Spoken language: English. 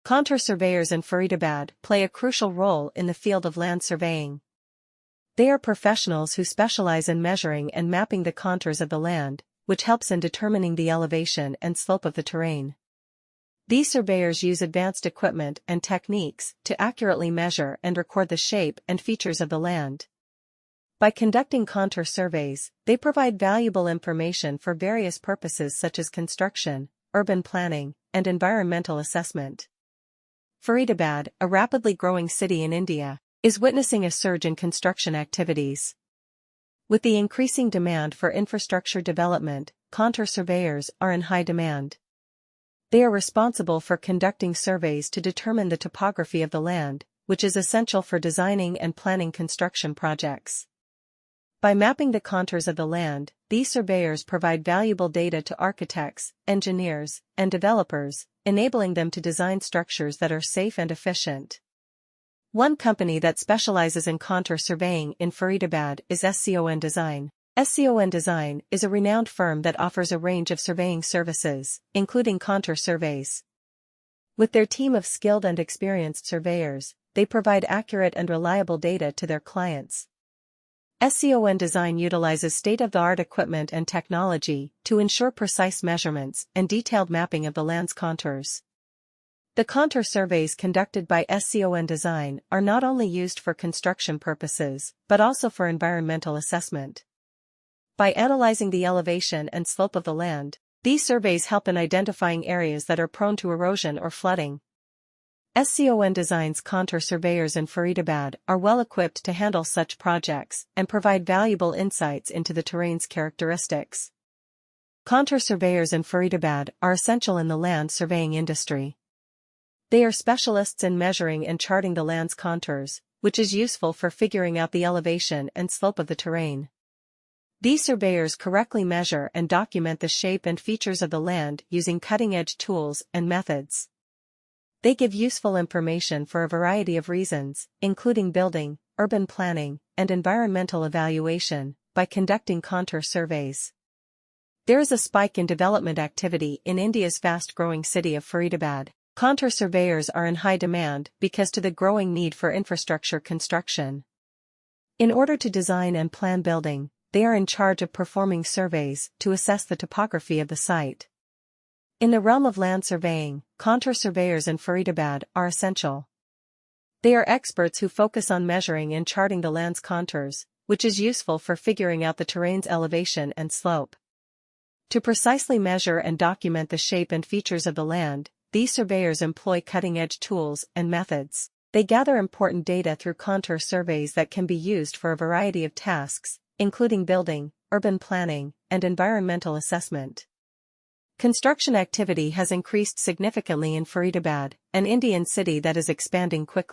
Contour surveyors in Faridabad play a crucial role in the field of land surveying. They are professionals who specialize in measuring and mapping the contours of the land, which helps in determining the elevation and slope of the terrain. These surveyors use advanced equipment and techniques to accurately measure and record the shape and features of the land. By conducting contour surveys, they provide valuable information for various purposes such as construction, urban planning, and environmental assessment. Faridabad, a rapidly growing city in India, is witnessing a surge in construction activities. With the increasing demand for infrastructure development, contour surveyors are in high demand. They are responsible for conducting surveys to determine the topography of the land, which is essential for designing and planning construction projects. By mapping the contours of the land, these surveyors provide valuable data to architects, engineers, and developers, enabling them to design structures that are safe and efficient. One company that specializes in contour surveying in Faridabad is SCON Design. SCON Design is a renowned firm that offers a range of surveying services, including contour surveys. With their team of skilled and experienced surveyors, they provide accurate and reliable data to their clients. SCON Design utilizes state-of-the-art equipment and technology to ensure precise measurements and detailed mapping of the land's contours. The contour surveys conducted by SCON Design are not only used for construction purposes, but also for environmental assessment. By analyzing the elevation and slope of the land, these surveys help in identifying areas that are prone to erosion or flooding. SCON Design's contour surveyors in Faridabad are well equipped to handle such projects and provide valuable insights into the terrain's characteristics. Contour surveyors in Faridabad are essential in the land surveying industry. They are specialists in measuring and charting the land's contours, which is useful for figuring out the elevation and slope of the terrain. These surveyors correctly measure and document the shape and features of the land using cutting-edge tools and methods. They give useful information for a variety of reasons, including building, urban planning, and environmental evaluation, by conducting contour surveys. There is a spike in development activity in India's fast-growing city of Faridabad. Contour surveyors are in high demand because of the growing need for infrastructure construction. In order to design and plan building, they are in charge of performing surveys to assess the topography of the site. In the realm of land surveying, contour surveyors in Faridabad are essential. They are experts who focus on measuring and charting the land's contours, which is useful for figuring out the terrain's elevation and slope. To precisely measure and document the shape and features of the land, these surveyors employ cutting-edge tools and methods. They gather important data through contour surveys that can be used for a variety of tasks, including building, urban planning, and environmental assessment. Construction activity has increased significantly in Faridabad, an Indian city that is expanding quickly.